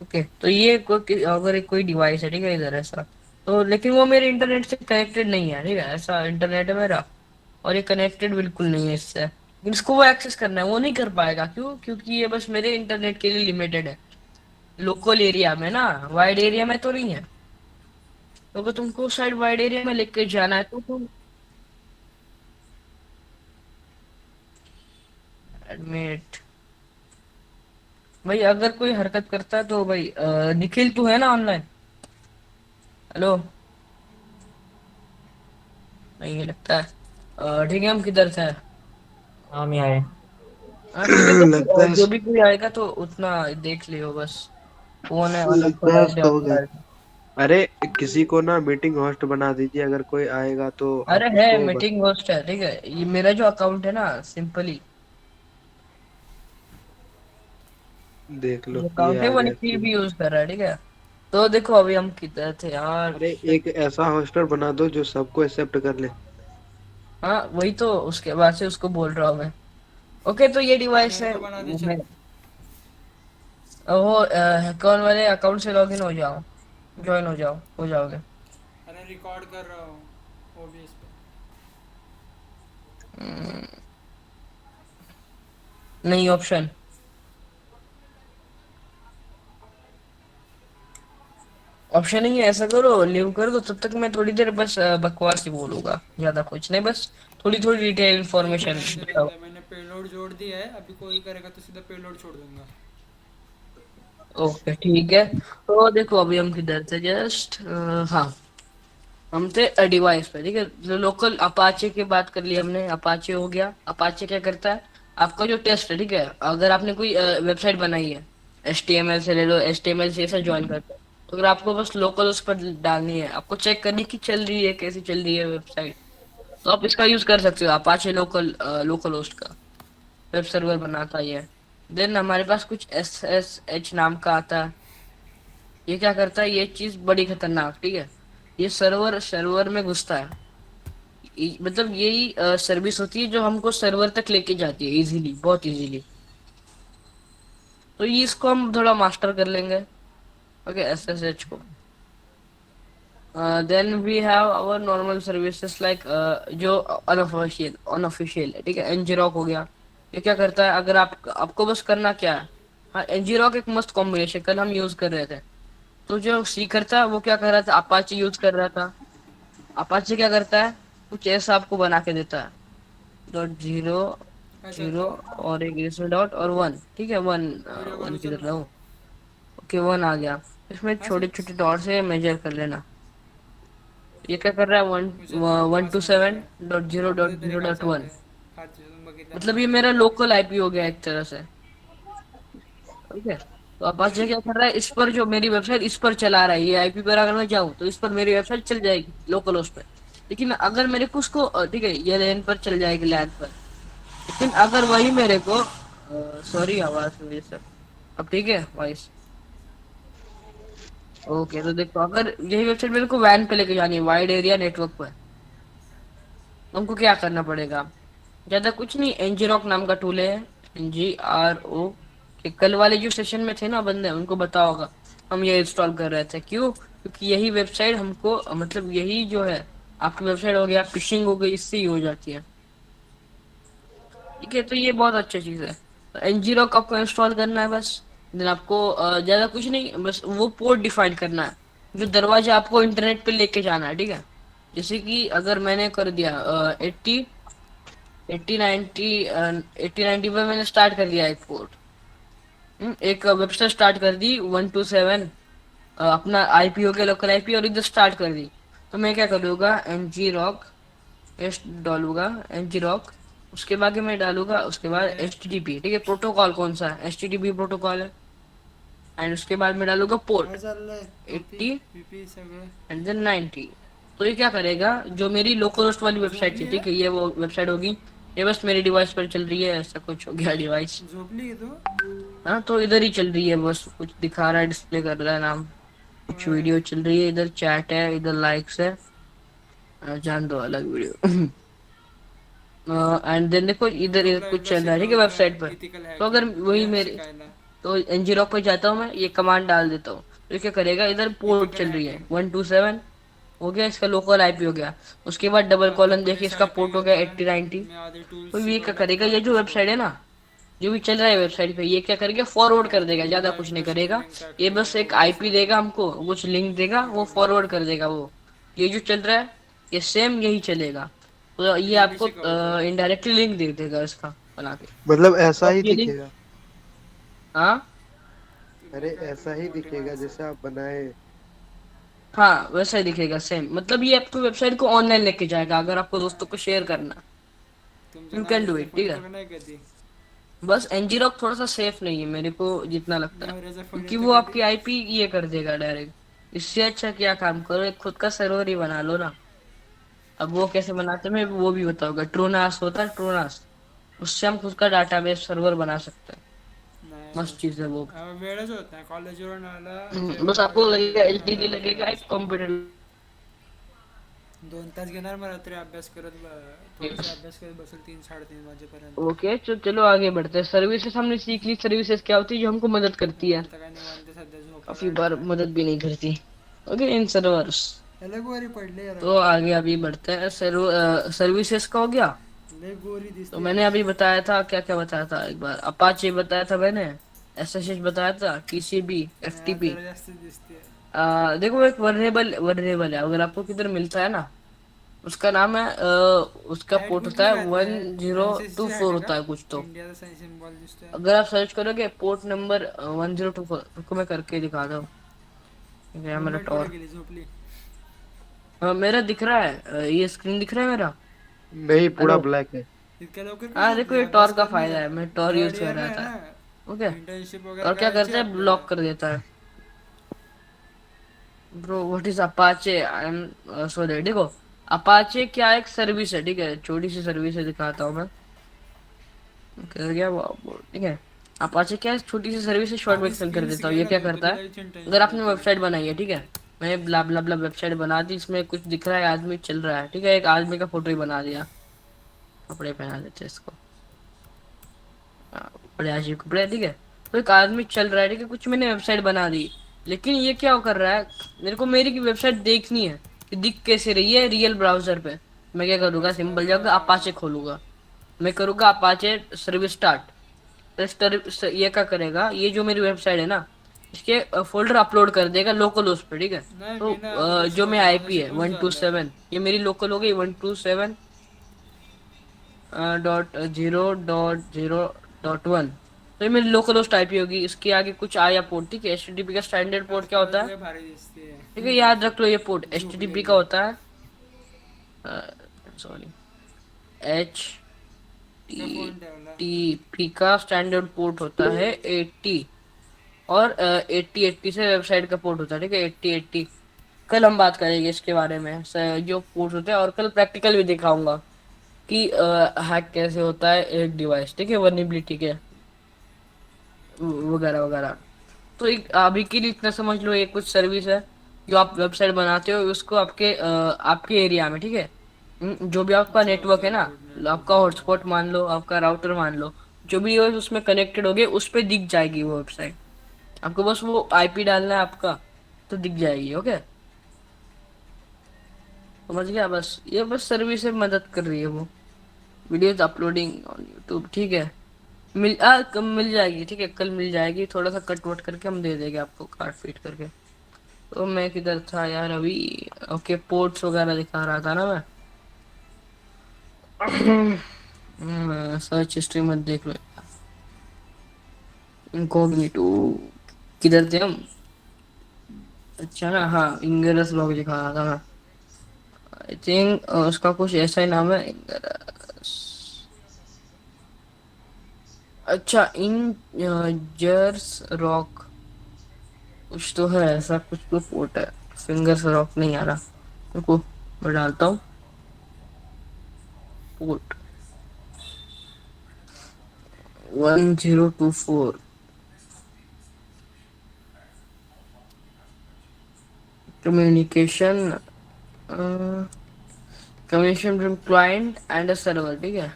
Speaker 1: ओके। तो ये अगर एक कोई डिवाइस है, ठीक है, इधर ऐसा, तो लेकिन वो मेरे इंटरनेट से कनेक्टेड नहीं है, ठीक है, ऐसा इंटरनेट है मेरा, और ये कनेक्टेड बिल्कुल नहीं है इससे, लेकिन इसको वो एक्सेस करना है, वो नहीं कर पाएगा, क्यों, क्योंकि ये बस मेरे इंटरनेट के लिए लिमिटेड है, लोकल एरिया में ना, वाइड एरिया में तो नहीं है। तो अगर तुमको शायद वाइड एरिया में लेके जाना है तो तुम एडमिट, भाई अगर कोई हरकत करता है तो भाई निखिल तू है ना ऑनलाइन, हेलो, नहीं लगता है, ठीक है, हम किधर थे,
Speaker 4: हाँ मैं आए।
Speaker 1: हाँ ठीक है, तो फिर
Speaker 4: लगता है
Speaker 1: जो भी कोई आएगा तो उतना देख लियो बस, फोन है अलग
Speaker 4: लगता
Speaker 1: थोड़ा
Speaker 4: है
Speaker 1: ऐसे
Speaker 4: सो
Speaker 1: होता
Speaker 4: गए।
Speaker 1: है।
Speaker 4: अरे किसी को ना मीटिंग होस्ट बना दीजिए, अगर कोई आएगा तो
Speaker 1: अरे
Speaker 4: आप
Speaker 1: है,
Speaker 4: उसको
Speaker 1: मीटिंग होस्ट है, ठीक है, ये मेरा जो अकाउंट है ना, सिंपली
Speaker 4: देख लो,
Speaker 1: जो
Speaker 4: ये
Speaker 1: अकाउंट है
Speaker 4: आ
Speaker 1: वो
Speaker 4: गया
Speaker 1: निखिल
Speaker 4: एक्चुअली।
Speaker 1: भी यूज कर रहा है, ठीक है। तो देखो अभी हम किधर थे यार,
Speaker 4: अरे
Speaker 1: shit।
Speaker 4: एक ऐसा होस्टर बना दो जो सबको एक्सेप्ट कर ले।
Speaker 1: हाँ वही तो, उसके बाद से उसको बोल रहा हूँ मैं। ओके, तो ये डिवाइस
Speaker 3: मेरे
Speaker 1: है
Speaker 3: को बना दे
Speaker 1: मैं,
Speaker 3: चल।
Speaker 1: वो कौन वाले अकाउंट से लॉगिन हो जाओ, ज्वाइन हो जाओ, हो जाओगे।
Speaker 3: अरे रिकॉर्ड कर रहा हूँ ओबीएस पे।
Speaker 1: हम्म, नहीं ऑप्शन, ऑप्शन नहीं है, ऐसा करो लीव कर दो, तब तक मैं थोड़ी देर बस बकवास ही बोलूंगा, ज्यादा कुछ नहीं, बस थोड़ी थोड़ी डिटेल
Speaker 3: ठीक है,
Speaker 1: इंफॉर्मेशन
Speaker 3: रहने
Speaker 1: बताओ।
Speaker 3: दे, मैंने पेलोड जोड़ दिया है, अभी कोई करेगा तो सीधा पेलोड छोड़ दूंगा।
Speaker 1: ओके ठीक है, तो देखो अभी हम किधर थे जस्ट, हाँ, हम थे डिवाइस पे, ठीक है, जो लोकल अपाचे की बात कर ली हमने, अपाचे हो गया। अपाचे क्या करता है, आपका जो टेस्ट है, ठीक है, अगर आपने कोई वेबसाइट बनाई है, HTML से ले लो, HTML से ऐसा ज्वाइन करते हैं, तो अगर आपको बस लोकल उस पर डालनी है, आपको चेक करनी की चल रही है, कैसी चल रही है वेबसाइट, तो आप इसका यूज कर सकते हो, अपाचे लोकल, लोकल होस्ट का वेब सर्वर बनाता ही है। देन हमारे पास कुछ SSH नाम का आता है, ये क्या करता है, ये चीज बड़ी खतरनाक, ठीक है, ये सर्वर सर्वर में घुसता है, मतलब यही सर्विस होती है जो हमको सर्वर तक लेके जाती है इजीली, बहुत इजीली। तो ये इसको हम थोड़ा मास्टर कर लेंगे। ओके, एसएसएच को। Then we have our normal services like जो अनऑफिशियल अनऑफिशियल है, ठीक है। ngrok हो गया। ये क्या करता है, अगर आपको बस करना क्या है। हाँ, ngrok एक मस्त कॉम्बिनेशन कल हम यूज कर रहे थे। तो जो सी करता है वो क्या कर रहा था, अपाचे यूज कर रहा था। अपाचे क्या करता है, कुछ ऐसा आपको बना के देता है। डॉट जीरो
Speaker 3: अच्छा
Speaker 1: जीरो
Speaker 3: तो
Speaker 1: और एक इसमें डॉट और वन, ठीक है। वन
Speaker 3: वीडियो
Speaker 1: वन
Speaker 3: कॉल
Speaker 1: किधर
Speaker 3: चल
Speaker 1: रहा
Speaker 3: रहा
Speaker 1: हूँ। ओके, वन आ गया। इसमें
Speaker 3: हाँ
Speaker 1: छोटे
Speaker 3: सच
Speaker 1: छोटे डॉट से मेजर कर लेना। ये क्या कर रहा है, वन
Speaker 3: मुझे आता
Speaker 1: वन
Speaker 3: मला
Speaker 1: टू
Speaker 3: समजलं
Speaker 1: सेवन
Speaker 3: काय
Speaker 1: डॉट जीरो डॉट
Speaker 3: कॉम्प्युटर तरी
Speaker 1: जीरो
Speaker 3: काय
Speaker 1: डॉट वन।
Speaker 3: चाललंय फारचे बघितलं
Speaker 1: मतलब
Speaker 3: नाही
Speaker 1: ये
Speaker 3: काय
Speaker 1: मेरा लोकल आईपी हो गया एक तरह से। ठीक है। तो अपाचे क्या कर रहा है, इस पर जो मेरी वेबसाइट इस पर चला रहा है, ये आईपी पर अगर मैं जाऊँ तो इस पर मेरी वेबसाइट चल जाएगी लोकल होस्ट पे। लेकिन अगर मेरे को उसको ठीक है, ये लैन पर चल जाएगी, लैन पर। लेकिन अगर वही मेरे को सॉरी आवाज की वजह से। अब ठीक है वॉइस। ओके, तो देखो अगर यही वेबसाइट मेरे को वैन पे लेके जानी है, वाइड एरिया नेटवर्क पर, तो हमको क्या करना पड़ेगा। ज्यादा कुछ नहीं, ngrok नाम का टूल है। NGRO के कल वाले जो सेशन में थे ना बंदे, उनको बताया होगा। हम ये इंस्टॉल कर रहे थे, क्यों, क्योंकि यही वेबसाइट हमको मतलब यही जो है, आपकी वेबसाइट हो गया, फिशिंग हो गई, इससे ही हो जाती है। ठीक है, तो ये बहुत अच्छी चीज है। तो ngrok आपको इंस्टॉल करना है बस। देन आपको ज्यादा कुछ नहीं, बस वो पोर्ट डिफाइन करना है, जो दरवाजा आपको इंटरनेट पे लेके जाना है, ठीक है। जैसे कि अगर मैंने कर दिया 80 90 पर मैंने स्टार्ट कर दिया एक पोर्ट। एक वेबसाइट स्टार्ट कर दी 127, अपना आईपी हो गया लोकल आईपी, और इधर स्टार्ट कर दी। तो मैं क्या करूँगा, ngrok एस डालूंगा, ngrok। उसके बाद मैं डालूंगा, उसके बाद
Speaker 3: अरे
Speaker 1: http, ठीक है। प्रोटोकॉल कौन सा है, http प्रोटोकॉल है। एंड उसके बाद मैं डालूंगा पोर्ट
Speaker 3: काय चाललंय टोपी
Speaker 1: 80
Speaker 3: पीपी सगळं
Speaker 1: एंड देन 90। तो ये क्या करेगा, जो मेरी लोकल होस्ट वाली वेबसाइट थी,
Speaker 3: झोपली
Speaker 1: ठीक है,
Speaker 3: आहे
Speaker 1: ये वो वेबसाइट होगी। ये बस मेरे डिवाइस पर चल रही है, ऐसा कुछ हो गया डिवाइस।
Speaker 3: झोपली की तू
Speaker 1: हाँ, तो इधर ही चल रही है, बस कुछ दिखा रहा है, डिस्प्ले कर रहा है नाम। कुछ
Speaker 3: होय
Speaker 1: वीडियो चल रही है, इधर चैट है, इधर लाइक्स है। जान दो अलग वीडियो। एंड देन देखो इधर इधर
Speaker 3: यूट्यूबला
Speaker 1: कुछ
Speaker 3: एकदा
Speaker 1: चल रहा है, ठीक है,
Speaker 3: शिकवलं
Speaker 1: वेबसाइट पर।
Speaker 3: होतं इथिकल
Speaker 1: तो अगर
Speaker 3: हॅकिंग
Speaker 1: वही
Speaker 3: या
Speaker 1: मेरे,
Speaker 3: शिकायला
Speaker 1: तो ngrok पे जाता हूँ मैं, ये कमांड डाल देता हूँ, तो ये क्या करेगा, इधर पोर्ट
Speaker 3: इथिकल
Speaker 1: चल रही है
Speaker 3: हॅकिंग
Speaker 1: 127, हो गया इसका लोकल आईपी हो गया। उसके बाद डबल
Speaker 3: आता
Speaker 1: कॉलन
Speaker 3: पण
Speaker 1: देखिए,
Speaker 3: एक
Speaker 1: इसका
Speaker 3: आयपी
Speaker 1: पोर्ट हो गया
Speaker 3: घेतोय
Speaker 1: 80 90।
Speaker 3: मी आधी
Speaker 1: तो
Speaker 3: टूल्स
Speaker 1: ये क्या
Speaker 3: शिकवल्यात
Speaker 1: करेगा, ये जो
Speaker 3: प्रॅक्टिस
Speaker 1: वेबसाइट है
Speaker 3: करून
Speaker 1: ना, जो भी चल रहा है वेबसाइट पे, ये क्या करेगा, फॉरवर्ड कर देगा, ज्यादा
Speaker 3: तुला
Speaker 1: कुछ नहीं
Speaker 3: एकदा
Speaker 1: करेगा।
Speaker 3: स्ट्रीमिंग
Speaker 1: ये
Speaker 3: टाकली
Speaker 1: बस एक आईपी
Speaker 3: ओबीसी
Speaker 1: देगा हमको, कुछ लिंक देगा, वो फॉरवर्ड कर देगा वो। ये जो चल रहा है, ये सेम यही चलेगा। तो ये
Speaker 3: जुबली
Speaker 1: आपको
Speaker 3: शिकवतोय
Speaker 1: इनडायरेक्टली लिंक दे देगा इसका बना के।
Speaker 4: मतलब
Speaker 1: तो
Speaker 4: ऐसा
Speaker 1: आप
Speaker 4: ही
Speaker 1: ये लिंक,
Speaker 4: दिखेगा।
Speaker 1: हाँ
Speaker 4: अरे
Speaker 3: तुम्ही काय
Speaker 4: ऐसा
Speaker 3: तुम्ही
Speaker 4: ही
Speaker 3: मोठे
Speaker 4: दिखेगा
Speaker 3: माणसं
Speaker 4: जैसे आप बनाए।
Speaker 1: हाँ, वैसा ही दिखेगा सेम। मतलब ये आपको वेबसाइट को ऑनलाइन लेके जाएगा, अगर आपको दोस्तों को शेयर करना,
Speaker 3: तुमच्या
Speaker 1: यू कैन डू
Speaker 3: नवऱ्याचा
Speaker 1: इट,
Speaker 3: फोन
Speaker 1: ठीक है।
Speaker 3: येतो का नाही कधी
Speaker 1: बस ngrok थोड़ा सा सेफ नहीं है मेरे को जितना लगता है,
Speaker 3: नवऱ्याचा फोन
Speaker 1: क्योंकि
Speaker 3: येतो
Speaker 1: वो
Speaker 3: कधी
Speaker 1: आपकी आईपी ये कर देगा डायरेक्ट। इससे अच्छा क्या काम करो, एक खुद का सर्वर ही बना लो ना। अब वो कैसे बनाते हैं मैं वो भी बताऊंगा। ट्रोनास होता है, ट्रोनास, उससे हम खुद का डाटाबेस सर्वर बना सकते हैं।
Speaker 3: नाही
Speaker 1: मस्त चीज है वो भी।
Speaker 3: वेळच होत नाही कॉलेजवरून आला
Speaker 1: बस
Speaker 3: जेवण
Speaker 1: आपको
Speaker 3: वगैरे
Speaker 1: लगेगा
Speaker 3: केलं
Speaker 1: एचडीडी
Speaker 3: नवऱ्याला फोन
Speaker 1: लगेगा, एक
Speaker 3: असतो
Speaker 1: कंप्यूटर।
Speaker 3: 2 तास घेणार मला तरी अभ्यास करत थोडासा अभ्यास करत बसेल 3 3:30 वाजेपर्यंत
Speaker 1: ओके, चलो आगे बढ़ते हैं। सर्विसेज हमने सीख ली, सर्विसेज क्या होती है, जो हमको मदद करती है।
Speaker 3: आता काय निवांत सध्या झोपा
Speaker 1: काफी बार
Speaker 3: काढल्या
Speaker 1: मदद भी नहीं करती। ओके, इन सर्वर्स।
Speaker 3: लय गोरी पडले यार
Speaker 1: तो आगे अभी बढ़ते हैं, सर्विसेज का हो गया।
Speaker 3: लय गोरी
Speaker 1: तो
Speaker 3: दिसते
Speaker 1: मैंने अभी बताया था, क्या क्या बताया था, एक बार अपाचे बताया था मैंने, एसएसएच बताया था, टीसीपी,
Speaker 3: नाही आज
Speaker 1: एफटीपी।
Speaker 3: जरा जास्त दिसते
Speaker 1: देखो एक वर्नेबल है, अगर आपको किधर मिलता है ना, उसका नाम है उसका
Speaker 3: हाईट
Speaker 1: पोर्ट होता
Speaker 3: कुठली
Speaker 1: है
Speaker 3: घातल्या
Speaker 1: 1024
Speaker 3: एनसीसीची हाईट आहे का
Speaker 1: होता है कुछ तो।
Speaker 3: इंडियाचा सायन्स सिम्बॉल दिसतोय
Speaker 1: अगर आप सर्च करोगे पोर्ट नंबर 1024, रुको मैं करके दिखा दो। गया मेरा
Speaker 3: रूममेट कुठे
Speaker 1: टॉर।
Speaker 3: गेली झोपली
Speaker 1: मेरा दिख रहा है, ये स्क्रीन दिख रहा है मेरा।
Speaker 4: नहीं, पूरा
Speaker 1: हेलो।
Speaker 4: ब्लैक है।
Speaker 3: इतक्या लवकर का
Speaker 1: हाँ देखो,
Speaker 3: झोपली
Speaker 1: ये टॉर
Speaker 3: अभ्यास
Speaker 1: का
Speaker 3: करणे
Speaker 1: फायदा है, मैं टॉर
Speaker 3: थर्ड
Speaker 1: यूज कर
Speaker 3: इयर
Speaker 1: रहा
Speaker 3: आहे
Speaker 1: था।
Speaker 3: ना
Speaker 1: ओके।
Speaker 3: इंटर्नशिप वगैरे
Speaker 1: और क्या
Speaker 3: करायची
Speaker 1: करते
Speaker 3: आहे
Speaker 1: हैं,
Speaker 3: आपल्याला
Speaker 1: ब्लॉक कर देता है। Bro what is Apache, I am sorry, देखो अपाचे क्या एक सर्विस है, ठीक है, छोटी सी सर्विस है, दिखाता हूँ मैं। कर गया वो, ठीक है। अपाचे क्या है, छोटी सी सर्विस है, शॉर्ट में
Speaker 3: आधी
Speaker 1: एक्सप्लेन कर
Speaker 3: स्किल्स
Speaker 1: देता हूँ।
Speaker 3: घे
Speaker 1: ये
Speaker 3: ना
Speaker 1: क्या
Speaker 3: तू
Speaker 1: करता
Speaker 3: तुला
Speaker 1: है,
Speaker 3: लगेच
Speaker 1: अगर
Speaker 3: इंटर्नशिप
Speaker 1: आपने
Speaker 3: देतील
Speaker 1: वेबसाइट बनाई है, ठीक है, मैंने ब्ला ब्ला ब्ला वेबसाइट बना दी, इसमें कुछ दिख रहा है, आदमी चल रहा है, ठीक है, एक आदमी का फोटो ही बना दिया, कपड़े पहना देते हैं इसको, बड़े अजीब कपड़े, ठीक है। तो एक आदमी चल रहा है, ठीक है, कुछ मैंने वेबसाइट बना दी, लेकिन ये क्या कर रहा है, मेरे को मेरी की वेबसाइट देखनी है कि दिख कैसे रही है रियल ब्राउजर पे। मैं क्या करूंगा,
Speaker 3: अच्छा
Speaker 1: सिंपल जाऊंगा अपाचे खोलूंगा, मैं करूंगा अपाचे सर्विस स्टार्ट। ये क्या करेगा, ये जो मेरी वेबसाइट है ना, इसके फोल्डर अपलोड कर देगा लोकल उस पर, ठीक है।
Speaker 3: नाही
Speaker 1: तो
Speaker 3: मी ना आता
Speaker 1: जो मैं
Speaker 3: शिकवतो मला
Speaker 1: आईपी है
Speaker 3: शिकवून
Speaker 1: वन टू
Speaker 3: झालंय.
Speaker 1: सेवन ये मेरी लोकल हो गई 127 .0.0.1, तो ये मेरी लोकल होस्ट आईपी होगी, इसके आगे कुछ आया पोर्ट, ठीक है। एचटीटीपी का स्टैंडर्ड पोर्ट क्या होता
Speaker 3: खरंच
Speaker 1: है,
Speaker 3: लय भारी दिसते.
Speaker 1: ठीक है, याद रख लो, ये पोर्ट एचटीटीपी का
Speaker 3: झोपलेली.
Speaker 1: होता है, सॉरी, एच
Speaker 3: का
Speaker 1: टी
Speaker 3: फोन ठेवला.
Speaker 1: टी पी का स्टैंडर्ड पोर्ट होता है 80, और 8080 से वेबसाइट का पोर्ट होता है, ठीक है, 8080। कल हम बात करेंगे इसके बारे में, जो पोर्ट होते हैं, और कल प्रैक्टिकल भी दिखाऊंगा कि हैक कैसे होता है एक डिवाइस, ठीक है, वर्नेबिलिटी के वगैरह वगैरह। तो एक अभी के लिए इतना समझ लो, ये कुछ सर्विस है जो आप वेबसाइट बनाते हो, उसको आपके आपके एरिया में, ठीक है, जो भी आपका
Speaker 3: अच्छा
Speaker 1: नेटवर्क है
Speaker 3: अच्छा
Speaker 1: ना,
Speaker 3: गुड नेटवर्क
Speaker 1: आपका
Speaker 3: हाँ.
Speaker 1: हॉटस्पॉट मान लो, आपका राउटर मान लो, जो भी हो उसमें कनेक्टेड होगे, उस पे दिख जाएगी वो वेबसाइट। आपको बस वो आईपी डालना है आपका, तो दिख जाएगी, ओके। समझ गया, बस ये बस सर्विस में मदद कर रही है वो, वीडियोज अपलोडिंग ऑन यूट्यूब, ठीक है। कब मिल जाएगी, ठीक है, कल मिल जाएगी, थोड़ा सा कट वट करके हम दे देंगे आपको, काट पीट करके। तो मैं किधर था यार अभी, ओके, पोर्ट्स वगैरह दिखा रहा था ना मैं। सर्च हिस्ट्री मत देख लो, इनकॉग्निटो, किधर थे हम, अच्छा ना, हाँ, इंगरस ब्लॉग दिखा रहा था मैं, आई थिंक उसका कुछ ऐसा ही नाम है, इंगरस, अच्छा, इन जर्स रॉक, कुछ तो है ऐसा, कुछ तो पोर्ट है, फिंगर्स रॉक नहीं आ रहा, रुको मैं डालता हूँ, port 1024, communication, communication from client and server, ठीक है,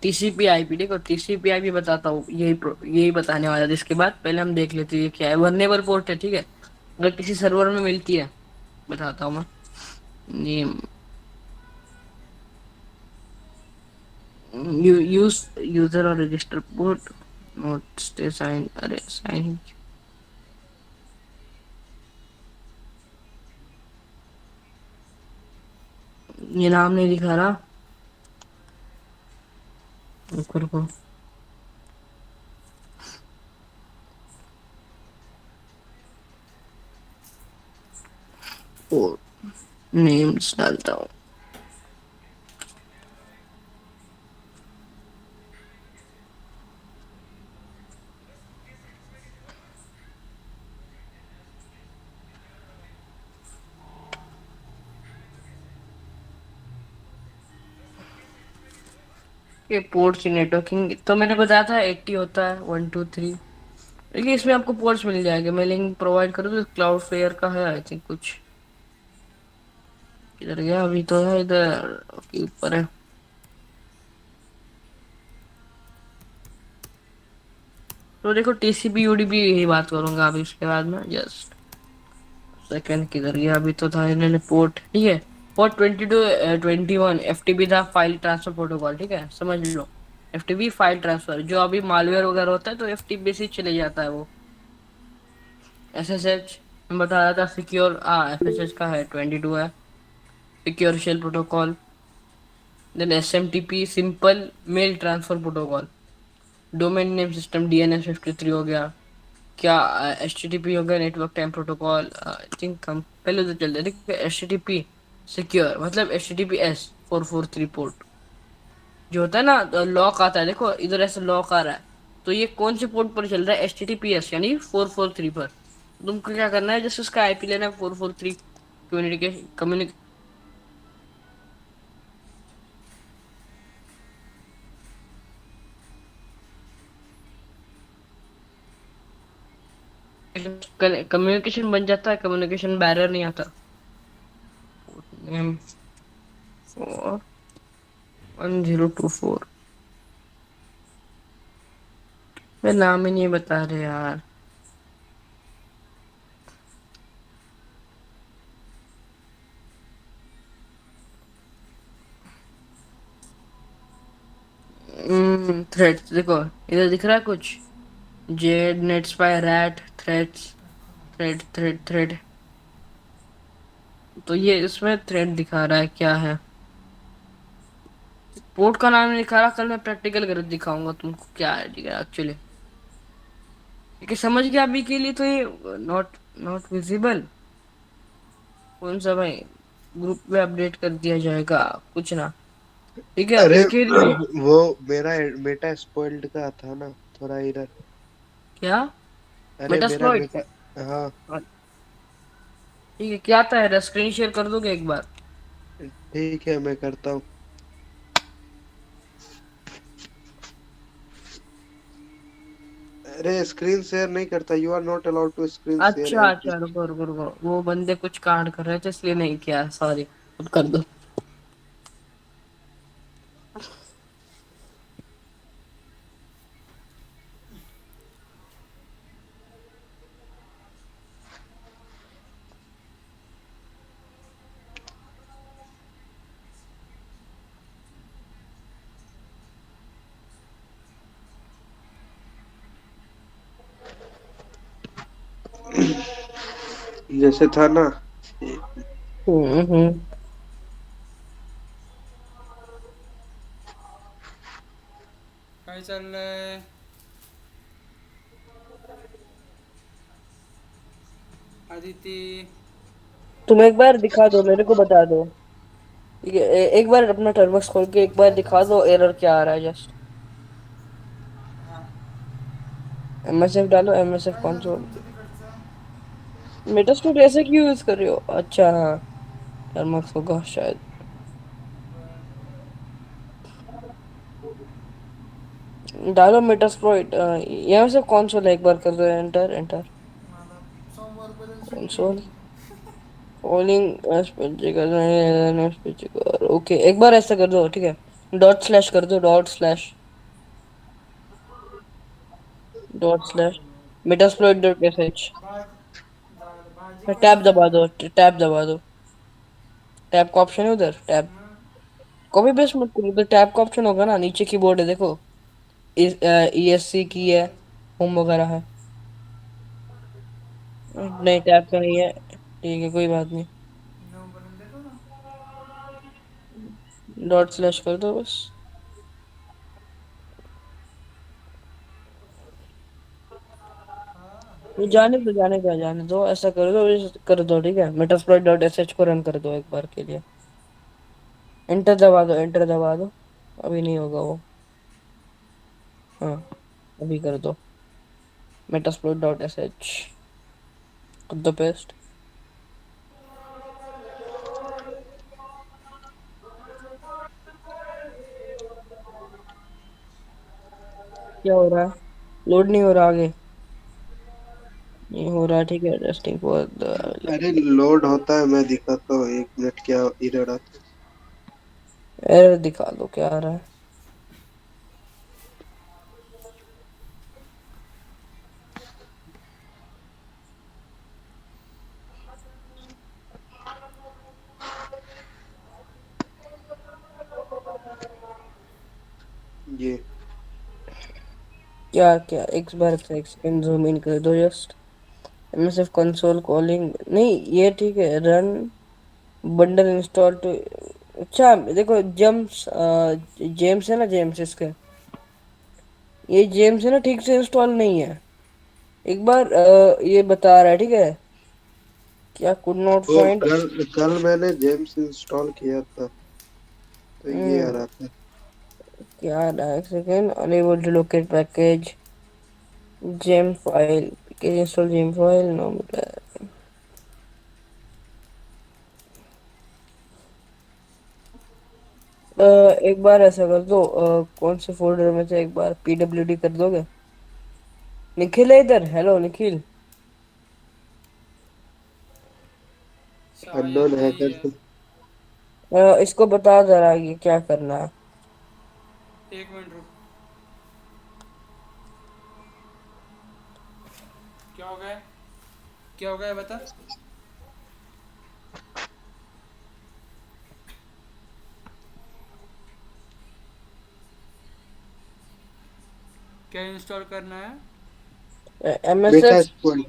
Speaker 1: टीसीपी आईपी, देखो टीसीपी आईपी बताता हूँ, यही बताने वाला था, इसके बाद पहले हम देख लेते हैं ये क्या है, वर्नेबल पोर्ट है, ठीक है, अगर किसी सर्वर में मिलती है, बताता हूँ मैं, नेम, यूज यूजर और register port, note stay sign, अरे साइन, ये नाम नहीं दिखा रहा, रुको रुको, और नेम्स डालता हूँ, ये पोर्ट्स नेटवर्किंग तो मैंने बताया था 80 होता है, 123, देखिए इसमें आपको पोर्ट्स मिल जाएंगे, मैं लिंक प्रोवाइड करूँ तो क्लाउड फ्लेयर का है आई थिंक कुछ, इधर गया, अभी तो है इधर, ओके, ऊपर है। तो देखो टीसीपी यूडीपी यही बात करूंगा अभी, इसके बाद में जस्ट सेकंड किधर गया, अभी तो था इन्होंने पोर्ट, ठीक है, पोर्ट 2221 एफटीपी था, फाइल ट्रांसफर प्रोटोकॉल, ठीक है, समझ लो, एफटीपी फाइल ट्रांसफर, जो अभी मालवेयर वगैरह होता है तो एफटीपी से चले जाता है वो। एसएसएच मैं बता रहा था, सिक्योर, एसएसएच का है 22 है, secure shell protocol, then SMTP simple mail transfer protocol, domain name system DNS 53 हो गया, क्या एच टी टी पी हो गया, network time protocol, I think हम पहले तो चलते देखिए, H T T P secure मतलब H T T P S 443 port जो होता है ना, लॉक आता है, देखो इधर ऐसे लॉक आ रहा है, तो ये कौन से पोर्ट पर चल रहा है, H T T P S यानी 443 पर। तुमको क्या करना है, जैसे उसका आईपी लेना है 443, कम्युनिकेशन कम्युनिकेशन बन जाता है, कम्युनिकेशन बैरियर नहीं आता। नेम 1024। मैं नाम ही नहीं बता रहे यार। थ्रेड्स देखो, इधर दिख रहा है कुछ? Z net spy rat threads, thread thread thread. तो ये इसमें थ्रेड दिखा रहा है, क्या है? पोर्ट का नाम नहीं दिखा रहा। कल मैं प्रैक्टिकल कर दिखाऊंगा तुमको क्या है एक्चुअली। ठीक है, समझ गया अभी के लिए। तो ये नॉट नॉट विजिबल कौन सा भाई? ग्रुप में अपडेट कर दिया जाएगा, कुछ ना। ठीक है,
Speaker 4: अरे
Speaker 1: इसके लिए
Speaker 4: वो मेरा मेटा स्पॉइल्ड का था ना, थोड़ा इधर।
Speaker 1: क्या?
Speaker 4: अरे मेरा
Speaker 1: मेटास्प्लॉइट।
Speaker 4: मेटा, हाँ।
Speaker 1: ठीक है, क्या आता है? स्क्रीन शेयर कर दोगे एक बार?
Speaker 4: ठीक है, मैं करता हूँ। अरे स्क्रीन शेयर नहीं करता, you are not allowed to screen share
Speaker 1: अच्छा
Speaker 4: एट
Speaker 1: अच्छा,
Speaker 4: दिस।
Speaker 1: रुको रुको रुको, वो बंदे कुछ कांड कर रहे थे इसलिए नहीं किया, सॉरी। अब कर दो।
Speaker 4: जैसे था ना।
Speaker 1: हम्म।
Speaker 3: काय चाललंय? आदिती,
Speaker 1: तुम एक बार दिखा दो, मेरे को बता दो। ठीक है, एक बार अपना टर्मक्स खोल के एक बार दिखा दो, एरर क्या आ रहा है जस्ट।
Speaker 3: हां
Speaker 1: एमएसएफ डालो, एमएसएफ
Speaker 3: काय झालं
Speaker 1: कंसोल।
Speaker 3: तुमचं तिकडचं?
Speaker 1: मेटास्प्लॉइट ऐसे क्यों यूज कर रहे हो? अच्छा हाँ, टर्मक्स होगा शायद। डालो मेटास्प्लॉइट, यहाँ से कंसोल एक बार कर दो, एंटर एंटर।
Speaker 3: मला सोमवारपर्यंत सुट्टी
Speaker 1: कंसोल
Speaker 3: आहे.
Speaker 1: कॉलिंग ओके, एक बार ऐसा कर दो, ठीक है। डॉट स्लैश कर दो, dot slash, dot slash Metasploit dot SH.
Speaker 3: भाजी
Speaker 1: टैब
Speaker 3: करायची
Speaker 1: दबा
Speaker 3: ना.
Speaker 1: दो, टैब दबा दो। टैब का ऑप्शन है उधर, टैब।
Speaker 3: मग
Speaker 1: कॉपी पेस्ट मत करो, उधर टैब का ऑप्शन होगा ना, नीचे कीबोर्ड है देखो। ESC की है, होम वगैरह है। नहीं, टैब का नहीं है। ठीक है, कोई बात नहीं।
Speaker 3: 9 पर्यंत येतो ना.
Speaker 1: डॉट स्लैश कर दो बस। ये जाने दो, ऐसा कर दो, ऐसा कर दो, ठीक है। मेटास्प्लॉइट डॉट एसएच को रन कर दो एक बार के लिए। एंटर दबा दो, एंटर दबा दो। अभी नहीं होगा वो। हाँ, अभी कर दो। मेटास्प्लॉइट डॉट एसएच कर दो पेस्ट। क्या हो रहा है? लोड नहीं हो रहा आगे? नहीं हो रहा, ठीक है। टेस्टिंग फॉर द
Speaker 4: अरे लोड होता है, मैं दिखाता हूँ, 1 मिनट क्या इधर आता
Speaker 1: एरर दिखा दो, क्या आ रहा है?
Speaker 4: है ये।
Speaker 1: क्या क्या, एक बार एक सेकंड जूम इन कर दो जस्ट। एमएसएफ कंसोल कॉलिंग नहीं, ये ठीक है। Run bundle install too. अच्छा देखो, जेम्स जेम्स है ना, जेम्स इसके, ये जेम्स है ना, ठीक से इंस्टॉल नहीं है। एक बार ये बता रहा है, ठीक है। क्या कुड नॉट
Speaker 4: वो
Speaker 1: फाइंड।
Speaker 4: कल कल मैंने जेम्स इंस्टॉल किया था, तो ये आ
Speaker 1: हम्म
Speaker 4: रहा था।
Speaker 1: क्या आ रहा है? एक second, unable to locate package gem file, package install gem file no. एक बार ऐसा कर दो, कौन से फोल्डर में से एक बार पीडब्ल्यूडी कर दोगे? निखिल है इधर? हेलो निखिल।
Speaker 4: अननोन
Speaker 3: शायद यही
Speaker 4: हैकर
Speaker 3: है।
Speaker 4: से।
Speaker 1: इसको बता जरा ये क्या करना है।
Speaker 3: 1 मिनट रुक। क्या हो गया? क्या हो गया बता। क्या इंस्टॉल करना है?
Speaker 4: Meta
Speaker 1: MSF.
Speaker 4: स्क्वाड।
Speaker 1: एक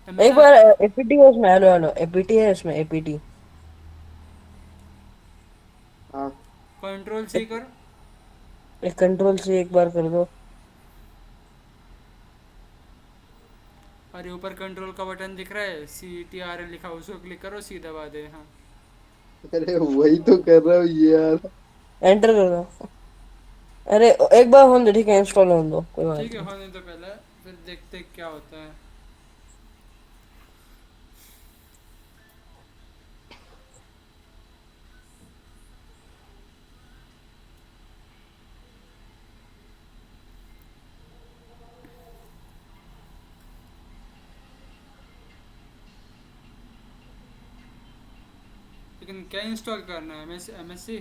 Speaker 3: एमएसएफ।
Speaker 1: बार एपीटी है उसमें, हेलो हेलो, एपीटी है इसमें, एपीटी।
Speaker 4: हाँ।
Speaker 3: कंट्रोल सी कर।
Speaker 1: एक कंट्रोल से एक बार कर दो।
Speaker 3: अरे ऊपर कंट्रोल का बटन दिख रहा है, CTRL लिखा, उसको क्लिक करो, सी दबा दे। हाँ
Speaker 4: अरे वही तो कर रहा हूँ यार।
Speaker 1: एंटर कर दो। अरे एक बार होने दो, ठीक है, इंस्टॉल होने दो, कोई
Speaker 3: ठीक
Speaker 1: बात
Speaker 3: है,
Speaker 1: नहीं।
Speaker 3: होने तो पहले, फिर देखते क्या होता है। लेकिन क्या इंस्टॉल करना है? MSC?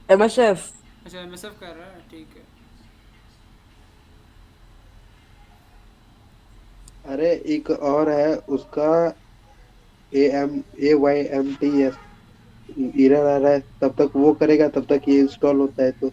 Speaker 1: एमएसएफ।
Speaker 3: अच्छा MSF कर रहा है, ठीक है।
Speaker 4: अरे एक और है उसका, AYMTS एरर आ रहा है, तब तक वो करेगा तब तक ये इंस्टॉल होता है तो।